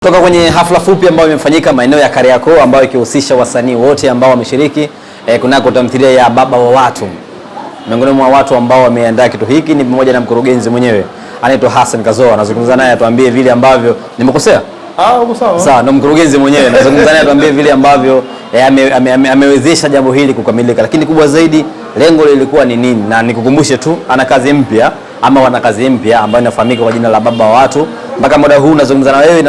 Kutoka kwenye hafla fupi ambayo imefanyika maeneo ya Kariakoo ambayo ikihusisha wasanii wote ambao wameshiriki kunako tamthilia ya Baba wa Watu. Miongoni mwa watu ambao wameandaa kitu hiki ni pamoja na mkurugenzi mwenyewe anaitwa Hassan Kazoa. Nazungumza naye atuambie vile ambavyo nimekosea. Uko sawa. Sawa, ndo mkurugenzi mwenyewe. Nazungumza naye atuambie vile ambavyo amewezesha jambo hili kukamilika. Lakini kubwa zaidi lengo lilikuwa ni nini? Na nikukumbushe tu ana kazi mpya ama wana kazi mpya ambayo inafahamika kwa jina la Baba wa Watu. Mpaka muda huu nazungumza na wewe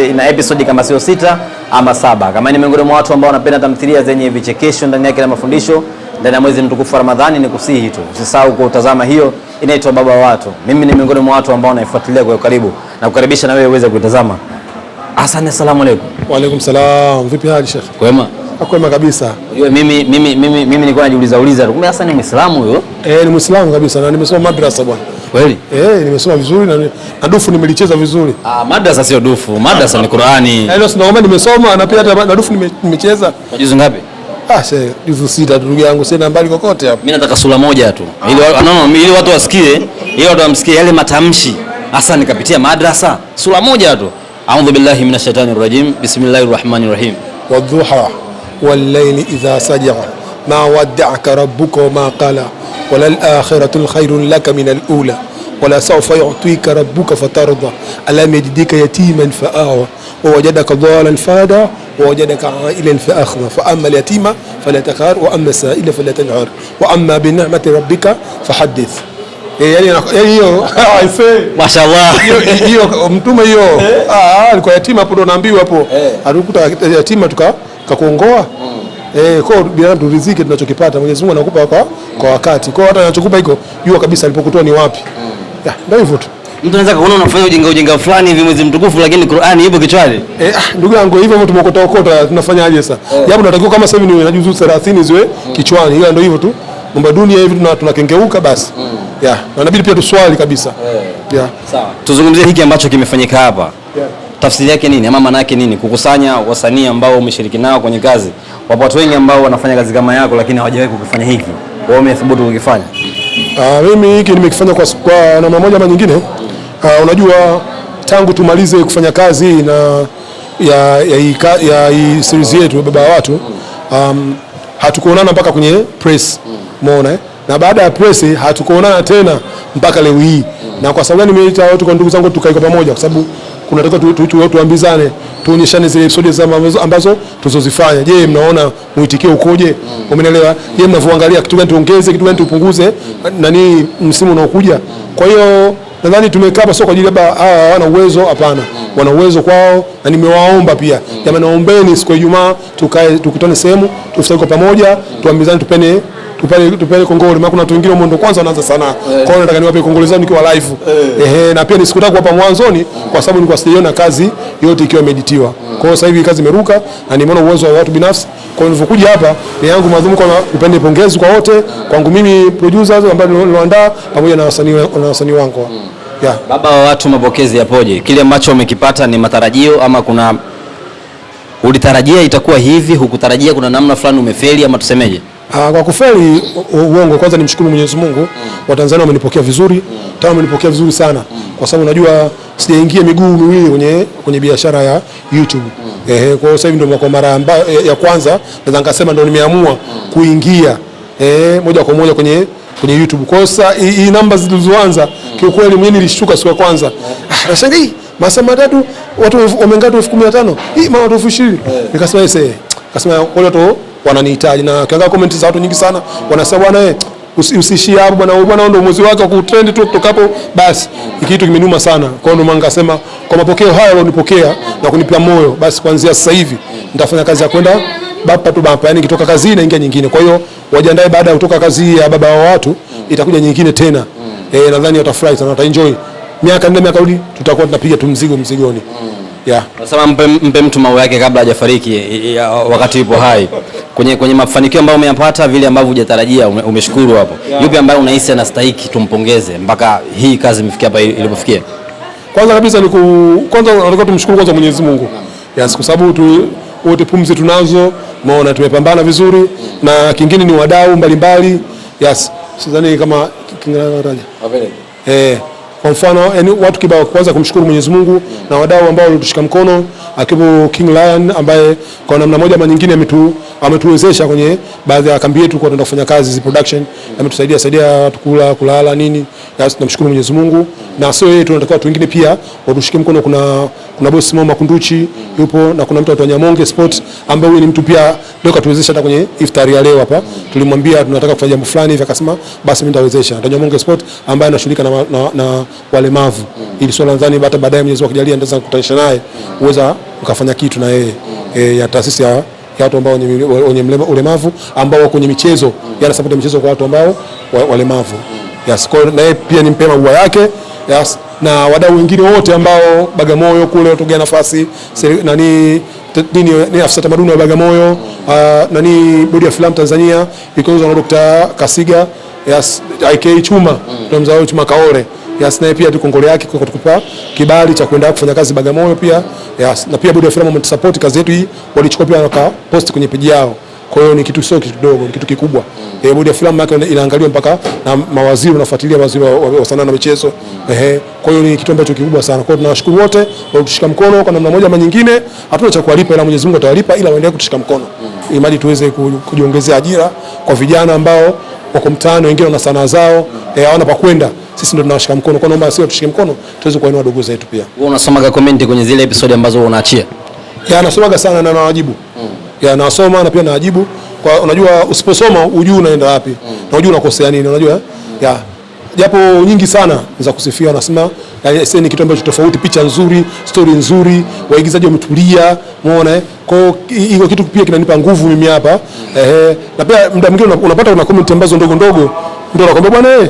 ina episode kama sio 6 ama 7. Kama ni miongoni mwa watu ambao wanapenda tamthilia zenye vichekesho ndani yake na mafundisho ndani ya mwezi mtukufu wa Ramadhani, ni kusihi tu usisahau kutazama hiyo, inaitwa Baba wa Watu. Mimi ni miongoni mwa watu ambao wanaifuatilia kwa karibu na kukaribisha na wewe uweze kuitazama. Asante, asalamu alaykum. Wa alaykum salaam. Vipi hali Sheikh? Kwema? Kwema kabisa. Unajua mimi nilikuwa najiuliza kumbe Hassan ni Muislamu huyo? Ni Muislamu kabisa na nimesoma madrasa bwana. Kweli? Nimesoma vizuri na dufu nimelicheza vizuri. Madrasa sio dufu, madrasa ni Qur'ani. Ndio sinaomba nimesoma na pia hata na dufu nimecheza. Kwa juzu ngapi? Juzu 6 ndugu yangu, sina mbali kokote hapo. Mimi nataka sura moja tu. Ili watu wasikie, wamsikie yale matamshi. Hassan nikapitia madrasa, sura moja tu. A'udhu billahi minash shaitani rajim. Bismillahir rahmanir rahim. Wadhuha wal layli idha saja ma wadda'aka rabbuka ma qala walal akhiratu khairun laka min al ula wala sawfa yu'tika rabbuka fatarda alam yajidika yatiman fa'awa wa wajadaka dhalan fada wa wajadaka ailan fa'akhna fa amma al yatima fala taqhar wa amma sa'ila fala tanhar wa amma bi ni'mati rabbika fahaddith. Yani hiyo mashaallah, hiyo mtume hiyo alikuwa yatima hapo, ndo naambiwa hapo alikuta yatima tukakuongoa. Kwa binadamu turizike tunachokipata, Mwenyezi Mungu anakupa kwa wakati. Kwa hata anachokupa hiko jua kabisa alipokutoa ni wapi. Ndio hivyo tu. Mtu anaweza kuona unafanya ujinga fulani hivi mwezi mtukufu, lakini Qur'ani ipo kichwani. Ndugu yangu, hivyo tumekota tunafanyaje sasa? Japo tunatakiwa kama sasa hivi ni juzu 30 ziwe kichwani. Ila ndio hivyo tu. Mambo dunia hivi tunakengeuka basi. Na inabidi pia tuswali kabisa. Sawa. Tuzungumzie hiki ambacho kimefanyika hapa. Tafsiri yake nini ama maana yake nini? Kukusanya wasanii ambao umeshiriki nao kwenye kazi. Wapo watu wengi ambao wanafanya kazi kama yako lakini hawajawahi kukifanya hiki. Wao wamethubutu kukifanya. Mimi hiki nimekifanya kwa namna moja ama nyingine. Unajua tangu tumalize kufanya kazi na ya series yetu Baba wa Watu, hatukuonana mpaka kwenye press. Umeona? Na baada ya press hatukuonana tena mpaka leo hii. Na kwa sababu nimeita watu kwa ndugu zangu tukaika pamoja kwa sababu kunataka tuambizane, tuonyeshane zile episodes ambazo tuzozifanya. Je, mnaona muitikio ukoje? Umeelewa? Je, mnavoangalia kitu gani tuongeze, kitu gani tupunguze nani msimu unaokuja? Kwa hiyo nadhani tumekaa hapa sio kwa ajili ya hawana uwezo, hapana. Wana uwezo kwao na nimewaomba pia. Jamani, naombeni siku ya Ijumaa tukae tukutane sehemu, tufike kwa pamoja, tuambizane, tupeni kongole. Maana kuna watu wengine wao ndo kwanza wanaanza sana. Kwa hiyo nataka niwape kongole zao nikiwa live. Na pia nisikutaka hapa mwanzoni kwa sababu nilikuwa sijaiona kazi yote ikiwa imeditiwa. Kwa hiyo sasa hivi kazi imeruka na nimeona uwezo wa watu binafsi. Kwa hiyo nilipokuja hapa ni yangu madhumuni kwa upende pongezi kwa wote, kwangu mimi producers ambao nilioandaa pamoja na wasanii wangu. Baba wa Watu, mapokezi yapoje? Kile ambacho umekipata ni matarajio ama kuna ulitarajia itakuwa hivi, hukutarajia kuna namna fulani umefeli ama tusemeje? Kwa kufeli uongo, kwanza nimshukuru Mwenyezi Mungu. Watanzania wamenipokea vizuri, wamenipokea vizuri sana kwa sababu unajua sijaingia miguu miwili kwenye biashara ya YouTube. Kwa hiyo sasa hivi ndio kwa mara ya kwanza naweza ngasema ndio nimeamua kuingia moja kwa moja kwenye YouTube. Kwa hiyo sasa hii namba zilizoanza kiukweli mimi nilishtuka siku ya kwanza. Nashangaa masaa matatu watu wamengata 15,000. Hii mama watu 20,000. Nikasema kasema wale watu wananihitaji, na kiangalia comment za watu nyingi sana wanasema bwana usishie hapo bwana ndio mwezi wake wa kutrend tu kutoka hapo basi. Kitu kimenuma sana. Kwa hiyo ndio nikasema kwa mapokeo haya walionipokea na kunipa moyo, basi kuanzia sasa hivi nitafanya kazi ya kwenda bapa, yani kitoka kazi naingia nyingine. Kwa hiyo wajiandae, baada ya kutoka kazi ya Baba wa Watu itakuja nyingine tena. Nadhani watafurahi sana, wataenjoy. Miaka ndio miaka rudi tutakuwa tunapiga tu mzigoni. Nasema mpe mtu maua yake kabla hajafariki wakati yupo hai. Kwenye mafanikio ambayo umeyapata, vile ambavyo hujatarajia, umeshukuru hapo. Yupi ambaye unahisi anastahili tumpongeze mpaka hii kazi imefikia hapa ilipofikia? Kwanza kabisa nataka tumshukuru kwanza Mwenyezi Mungu. Kwa sababu wote pumzi tunazo, umeona tumepambana vizuri, na kingine ni wadau mbalimbali. Sidhani kama Kiingereza. Kwa mfano yani watu kibao kwanza kumshukuru Mwenyezi Mungu na wadau ambao walitushika mkono akiwemo King Lion ambaye kwa namna moja ama nyingine ametuwezesha kwenye baadhi ya kambi yetu kwa tunaenda kufanya kazi za production, ametusaidia watu kulala nini. Tunamshukuru Mwenyezi Mungu na sio yeye, tunataka watu wengine pia watushike mkono. Kuna boss Mo Makunduchi yupo na kuna mtu wa Nyamonge Sport ambaye huyu ni mtu pia ndio katuwezesha hata kwenye iftari ya leo hapa. Tulimwambia tunataka kufanya jambo fulani hivi akasema basi mimi nitawezesha. Ndio Nyamonge Sport ambaye anashughulika na walemavu. Ili swala nadhani hata baadaye Mwenyezi Mungu akijalia nitaweza kukutanisha naye uweza ukafanya kitu na yeye ya taasisi ya watu ambao wenye ulemavu ambao wako kwenye michezo, yana support michezo kwa watu ambao walemavu. Yes, kwa na yeye pia ni mpema ua yake. Yes, na wadau wengine wote ambao Bagamoyo kule watogea nafasi ni afisa tamaduni wa Bagamoyo, bodi ya filamu Tanzania ikiongozwa na Dr. Kasiga. Yes, IK Chuma ndio mzao Chuma Kaole. Yes, na pia tukongole yake kwa kutupa kibali cha kwenda kufanya kazi Bagamoyo pia. Yes, na pia bodi ya filamu wametusupport kazi yetu hii, walichukua pia wakapost kwenye page yao. Kwa hiyo ni kitu sio kitu kidogo, ni kitu kikubwa. Bodi ya filamu yake inaangaliwa mpaka na mawaziri, wanafuatilia waziri wa sanaa na michezo. Kwa hiyo ni kitu ambacho kikubwa sana. Kwa hiyo tunawashukuru wote walitushika mkono kwa namna moja ama nyingine. Hatuna cha kuwalipa ila Mwenyezi Mungu atawalipa, ila waendelee kutushika mkono. Ili tuweze kujiongezea ajira kwa vijana ambao wako mtaani, wengine wana sanaa zao, hawana pa kwenda. Sisi ndio tunawashika mkono. Kwa naomba sio tushike mkono tuweze kuinua wadogo zetu pia. Wewe unasomaga comment kwenye zile episode ambazo unaachia? Nasomaga sana na nawajibu. Nasoma na pia nawajibu. Kwa unajua usiposoma ujui unaenda wapi. Na ujui unakosea nini, unajua? Japo nyingi sana za kusifia, nasema sasa ni kitu ambacho tofauti, picha nzuri, story nzuri, waigizaji wametulia, umeona? Kwa hiyo kitu pia kinanipa nguvu mimi hapa. Na pia muda mwingine unapata una comment ambazo ndogo ndogo, ndio nakwambia bwana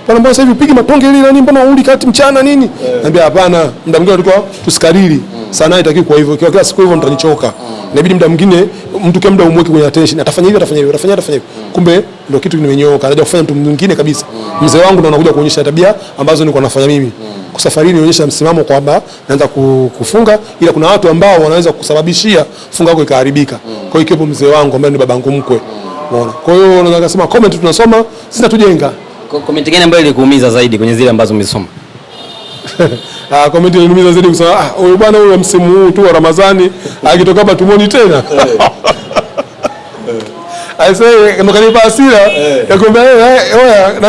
mbona sasa hivi upige matonge ile nani, mbona uli kati mchana nini? Naambia hapana, muda mwingine tulikuwa tusikariri. Sana haitaki kwa hivyo. Kila siku hivyo nitanichoka. Inabidi muda mwingine mtu kwa muda umweke kwenye attention. Atafanya hivi. Kumbe ndio kitu kimenyooka. Anaja kufanya mtu mwingine kabisa. Mzee wangu ndo anakuja kuonyesha tabia ambazo nilikuwa nafanya mimi. Kwa safari nionyesha msimamo kwamba naanza kufunga, ila kuna watu ambao wanaweza kusababishia funga yako ikaharibika. Kwa hiyo kipo mzee wangu ambaye ni babangu mkwe. Unaona? Kwa hiyo unaweza kusema comment tunasoma, sisi tujenga. Comment gani ambayo ilikuumiza zaidi kwenye zile ambazo umesoma? Comment iliniumiza zaidi kusema huyu bwana huyu msimu huu tu wa Ramadhani akitoka hapa tumoni tena. I say ndo kanipa hasira ya kwamba oya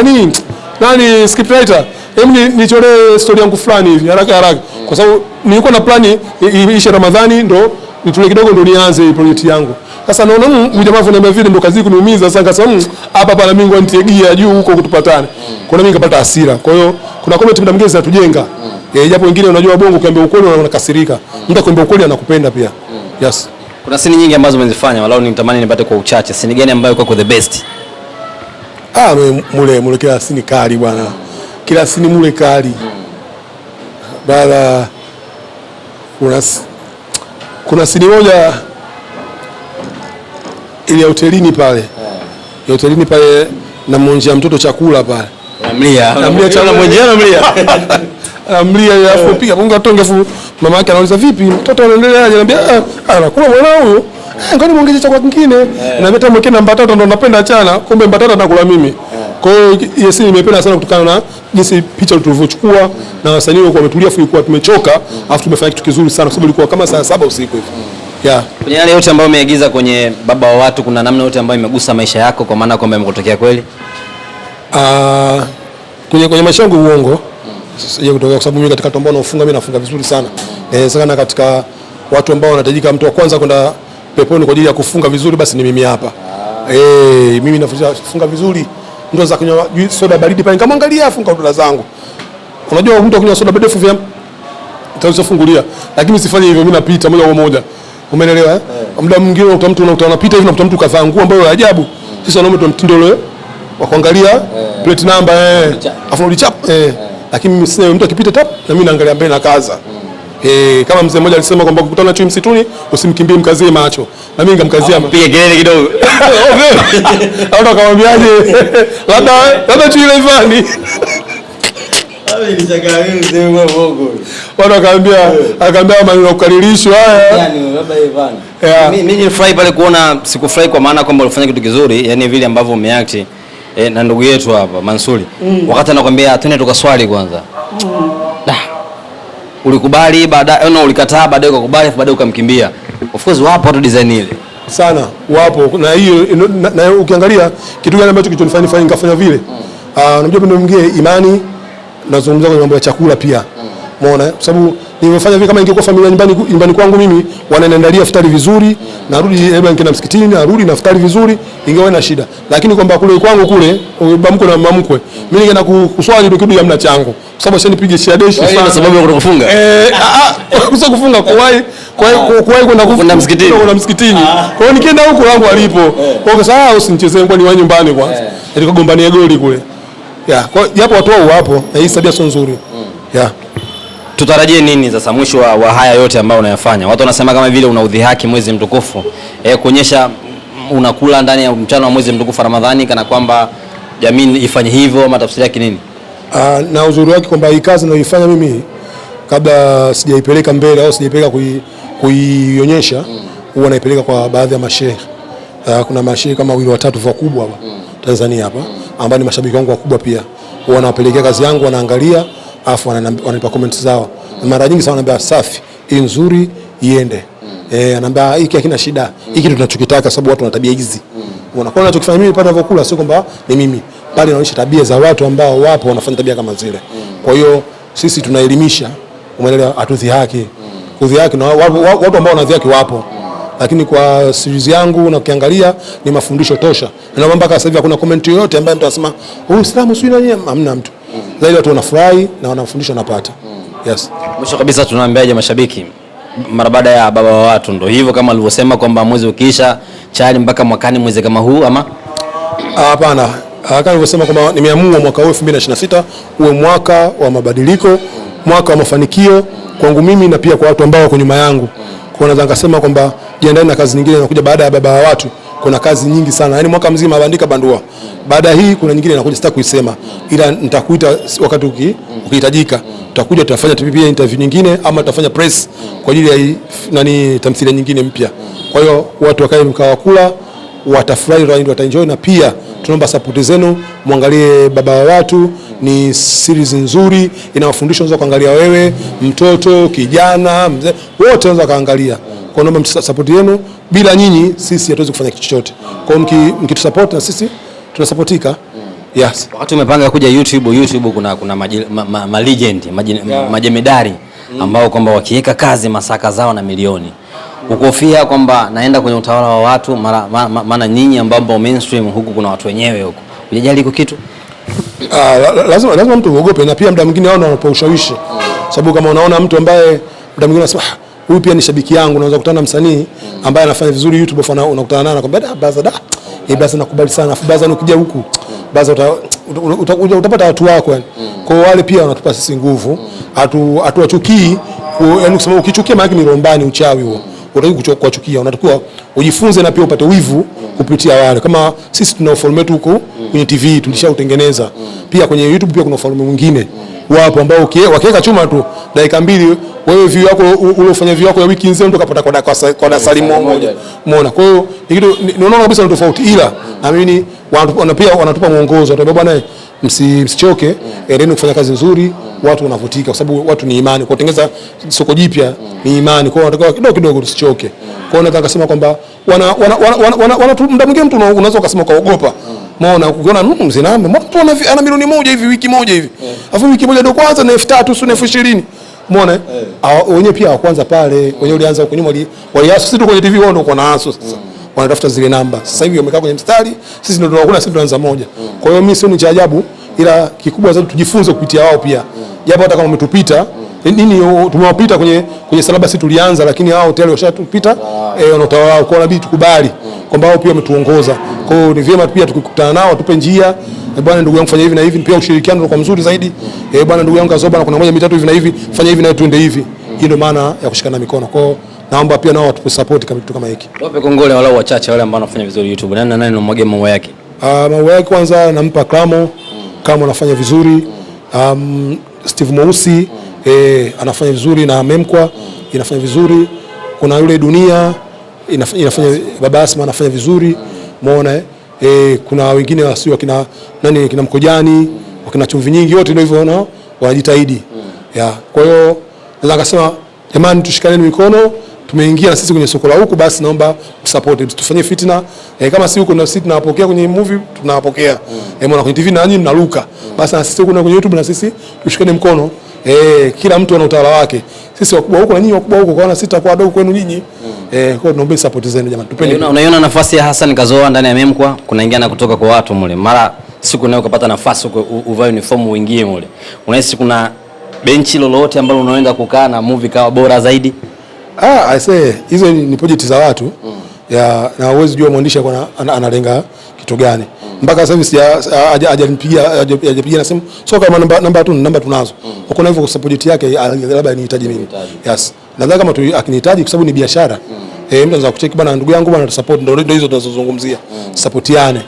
nani script writer, hebu nichoree story yangu fulani hivi haraka kwa sababu nilikuwa na plani iishe Ramadhani ndo nitule kidogo ndo nianze hii project yangu. Sasa naona jamaa ananiambia vile ndo kazi kuniumiza. Sasa nikasema hapa na mimi ngo nitegia juu huko kutupatane. Kwa nini nikapata hasira. Kwa hiyo kuna comment muda mwingine zinatujenga. Japo wengine unajua bongo ukiambia ukweli unakasirika. Mtu akiambia ukweli anakupenda pia. Yes. Kuna scene nyingi ambazo umezifanya, walau nitamani nipate kwa uchache. Scene gani ambayo kwa the best? Mule kila scene kali bwana. Kila scene mule kali. Bala kuna scene moja ile ya hotelini pale. Ya hotelini pale na monjia mtoto chakula pale. Namlia chakula monjia namlia alafu piga Mungu atonge afu mama yake anauliza vipi mtoto anaendelea aje, anambia anakula mwanao huyo. Ngoja muongeze chakula kingine. Na meta mweke na mbatata ndo napenda chana, kumbe mbatata nakula mimi. Kwa hiyo yes nimependa sana kutokana na jinsi picha tulivyochukua na wasanii wao wametulia, fulikuwa tumechoka, afu tumefanya kitu kizuri sana kwa sababu ilikuwa kama saa 7 usiku hivi. Kwenye yale yote ambayo umeigiza kwenye Baba wa Watu, kuna namna yote ambayo imegusa maisha yako kwa maana kwamba imekutokea kweli? Kwenye maisha yangu uongo. Sije kutokea kwa sababu mimi katika tombao nafunga, mimi nafunga vizuri sana. Sana katika watu ambao wanahitajika mtu wa kwanza kwenda peponi kwa ajili ya kufunga vizuri basi ni mimi hapa. Mimi nafunga vizuri. Mtu anaweza kunywa soda baridi pale nikamwangalia afunga dola zangu. Unajua mtu akunywa soda baridi vya nitafungulia, lakini sifanye hivyo, mimi napita moja kwa moja. Umeelewa? Muda mwingine unapita hivi na mtu kavaa nguo ambayo ya ajabu. Sisi wanaume tuna mtindo ule wa kuangalia plate number afu ulichap lakini mimi sina, mtu akipita tap na mimi naangalia mbele na kaza. Kama mzee mmoja alisema kwamba kukutana chui msituni usimkimbie, mkazie macho. Na mimi nikamkazia piga kelele kidogo. Au akamwambiaje? Labda chui ile Ivani. Watu akaambia maneno kukaririshwa haya. Yani labda Ivani. Mimi nilifurahi pale kuona, sikufurahi kwa maana kwamba ulifanya kitu kizuri, yani vile ambavyo umeact na ndugu yetu hapa Mansuri. Wakati anakuambia twende tukaswali kwanza. Ulikubali baadaye, ulikataa baadaye ukakubali, baadaye ukamkimbia. Of course wapo watu design ile. Sana, wapo. Na hiyo na ukiangalia kitu gani ambacho kichonifanya nikafanya vile. Unajua mimi mwingine imani, nazungumza kwa mambo ya chakula pia. Umeona? Kwa sababu nimefanya vile kama ingekuwa familia nyumbani kwangu mimi wanaendalia iftari vizuri, narudi labda nikienda msikitini, narudi na iftari vizuri, ingewa na shida. Lakini kwamba kule kwangu kule, baba mkwe na mama mkwe, mimi ningeenda kuswali ndio kitu hamna chango. Kwa sababu shanipige shiadeshi sana. Kwa sababu ya kutokufunga. Kusa kufunga kuwahi kwenda msikitini. Kwenda msikitini. Kwa hiyo nikienda huko langu alipo. Kwa sababu usinichezee kwani wa nyumbani kwanza. Ili kugombania goli kule. Kwa japo watu wao wapo, na hii tabia sio nzuri. Tutarajie nini sasa mwisho wa haya yote ambayo unayafanya? Watu wanasema kama vile unaudhihaki mwezi mtukufu, kuonyesha unakula ndani ya mchana wa mwezi mtukufu Ramadhani kana kwamba jamii ifanye hivyo, ama tafsiri yake nini? Na uzuri wake kwamba hii kazi ninayoifanya mimi kabla sijaipeleka mbele au sijaipeleka kuionyesha, huwa naipeleka kwa baadhi ya mashehe. Kuna mashehe kama wawili watatu wakubwa hapa Tanzania hapa ambao ni mashabiki wangu wakubwa pia. Huwa nawapelekea kazi yangu, wanaangalia afu wananipa comments zao. Mara nyingi sana wananiambia safi, hii nzuri, iende. Ananiambia hiki hakina shida. Hiki tunachokitaka sababu watu wana tabia hizi. Unaona ninachokifanya mimi pale ninapokula sio kwamba ni mimi, bali naonyesha tabia za watu ambao wapo wanafanya tabia kama zile. Kwa hiyo sisi tunaelimisha, umeelewa, atudhihaki. Kudhihaki na watu ambao wanadhihaki wapo. Lakini kwa series yangu na ukiangalia ni mafundisho tosha. Na mpaka sasa hivi hakuna comment yoyote ambaye mtu anasema Uislamu sio nani, hamna mtu. Zaidi watu wanafurahi na wanafundisha wanapata. Yes. Mwisho kabisa tunawaambiaje mashabiki mara baada ya baba wa watu? Ndio hivyo kama alivyosema kwamba mwezi ukiisha chali mpaka mwakani mwezi kama huu ama? Hapana. Kama nilivyosema kwamba nimeamua mwaka huu 2026 uwe mwaka wa mabadiliko, mwaka wa mafanikio kwangu mimi na pia kwa watu ambao wako nyuma yangu. Kwa naweza ngasema kwamba jiandae na kazi nyingine inakuja baada ya baba wa watu. Kuna kazi nyingi sana. Yaani mwaka mzima bandika bandua. Baada hii kuna nyingine inakuja, sitaki kuisema. Ila nitakuita wakati ukihitajika. Tutakuja tutafanya pia interview nyingine ama tutafanya press kwa ajili ya tamthilia nyingine mpya. Kwa hiyo watu wakae mkao kula, watafurahi, wataenjoy, na pia tunaomba support zenu, muangalie baba wa watu. Ni series nzuri, ina mafundisho unaweza kuangalia wewe, mtoto, kijana, mzee, wote wanaweza kaangalia. Kwa naomba support yenu, bila nyinyi sisi hatuwezi kufanya kitu chochote. Kwa hiyo mkitusupport na sisi tunasupportika. Yes. Wakati umepanga kuja YouTube kuna legend, majemedari ambao kwamba wakiweka kazi masaka zao na milioni. Ukofia kwamba naenda kwenye utawala wa watu, maana nyinyi ambao mainstream huku kuna watu wenyewe huku. Unajali iko kitu? Lazima mtu uogope, na pia muda mwingine hao wanapo ushawishi. Sababu kama unaona mtu ambaye muda mwingine unasema huyu pia ni shabiki yangu, unaweza kukutana na msanii ambaye anafanya vizuri YouTube, afa unakutana naye nakwambia baza nakubali sana, afu baza ukija huku baza utapata watu wako yani. Kwa wale pia wanatupa sisi nguvu, hatuwachukii, yani kusema ukichukia maana ni rombani, uchawi huo. Unataka kuchukia, unatakiwa ujifunze na pia upate wivu kupitia wale. Kama sisi tuna ufalme wetu huko kwenye TV tulishautengeneza. Pia kwenye YouTube pia kuna ufalme mwingine. Wapo ambao wakiweka chuma tu dakika 2 wewe view yako ule ufanya view yako ya wiki nzima mtu kapata kwa dasali moja. Umeona? Kwa hiyo niona kabisa ni tofauti, ila naamini pia wanatupa mwongozo. Watu bwana msichoke, endeni kufanya kazi nzuri, watu wanavutika kwa sababu watu ni imani. Kwa kutengeneza soko jipya ni imani. Kwa hiyo wanataka kidogo tusichoke. Kwa hiyo nataka kusema kwamba wana muda mwingine mtu unaweza kusema kaogopa. Umeona, ukiona mzinambe mtu ana milioni moja hivi wiki moja hivi. Alafu wiki moja ndio kwanza na 3000 sio na 20,000. Umeona? Wenyewe pia kwanza pale, wenyewe ulianza huko nyuma waliasu, sisi tu kwenye TV wao ndio uko na asu sasa. Wanatafuta zile namba. Sasa hivi wamekaa kwenye mstari, sisi ndio tunakula, sisi tunaanza moja. Kwa hiyo mimi sio ni cha ajabu, ila kikubwa zaidi tujifunze kupitia wao pia. Japo hata kama umetupita, tumewapita kwenye salaba sisi tulianza, lakini hao tayari washatupita, wana utawala wao. Kwa inabidi tukubali kwamba wao pia wametuongoza. Kwa hiyo ni vyema pia tukikutana nao tupe njia. Bwana ndugu yangu fanya hivi na hivi, pia ushirikiano kwa mzuri zaidi. Bwana ndugu yangu Kazoba na kuna moja mitatu hivi na hivi, fanya hivi na tuende hivi. Hii ndio maana ya kushikana mikono. Kwa hiyo naomba pia nao watupe support kama kitu kama hiki. Wape kongole walau wachache wale ambao wanafanya vizuri YouTube. Nani anamwagia maua yake? Maua yake kwanza nampa Kramo, kama anafanya vizuri. Steve Mweusi anafanya vizuri, na Memkwa inafanya vizuri. Kuna yule Dunia inafanya, Baba Asma anafanya vizuri. Umeona kuna wengine wasio kina Mkojani, wakina Chumvi Nyingi, wote ndio hivyo wanajitahidi. Kwa hiyo naweza kusema jamani, tushikaneni mikono, tumeingia na sisi kwenye soko la huku, basi naomba support, tufanye fitna. Kama si huko na sisi tunawapokea kwenye movie, tunawapokea. Mbona kwenye TV na nyinyi mnaruka, basi na sisi huko kwenye YouTube na sisi tushikane mkono. Kila mtu ana utawala wake. Sisi wakubwa huko na nyinyi wakubwa huko, kwa sisi tutakuwa wadogo kwenu nyinyi. Kwa hiyo tunaomba support zenu jamani, tupende. Unaiona nafasi ya Hassan Kazoa ndani ya Memkwa, kunaingia na kutoka kwa watu mule. Mara siku nayo ukapata nafasi uvae uniform uingie mule. Unahisi kuna benchi lolote ambalo unaenda kukaa na movie kawa bora zaidi? I say hizo ni project za watu. Na uwezi jua mwandishi analenga kitu gani. Mpaka sasa hivi hajapigia na simu. So kama namba tunazo. Uko na hivyo support yake labda anihitaji mimi. Yes. Nadhani kama akinihitaji kwa sababu ni biashara. Mtu anaweza kucheki bana, ndugu yangu bana, support ndio hizo tunazozungumzia. Supportiane.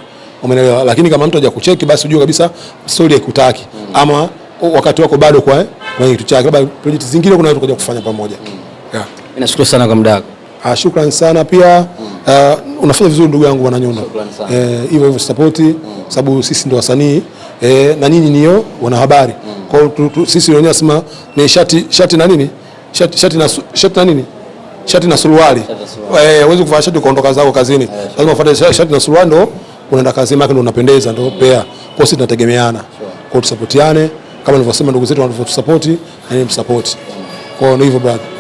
Umeelewa? Lakini kama mtu hajakucheki basi unajua kabisa story haikutaki. Ama wakati wako bado kwa kitu chake. Labda project zingine kuna watu kuja kufanya pamoja. Mimi nashukuru sana kwa muda wako. Shukrani sana pia. Unafanya vizuri ndugu yangu bwana Nyundo. Hivyo support sababu sisi ndio wasanii na nyinyi nio wana habari. Kwa hiyo sisi wenyewe nasema ni shati na nini? Shati na nini? Shati na suruali. Huwezi kuvaa shati ukaondoka zako kazini. Lazima ufuate shati na suruali ndo unaenda kazini, maana ndo unapendeza, ndo pea. Kwa sisi tunategemeana. Kwa hiyo tusapotiane kama nilivyosema, ndugu zetu wanavyotusupport na yeye msupport. Kwa hiyo hivyo brother.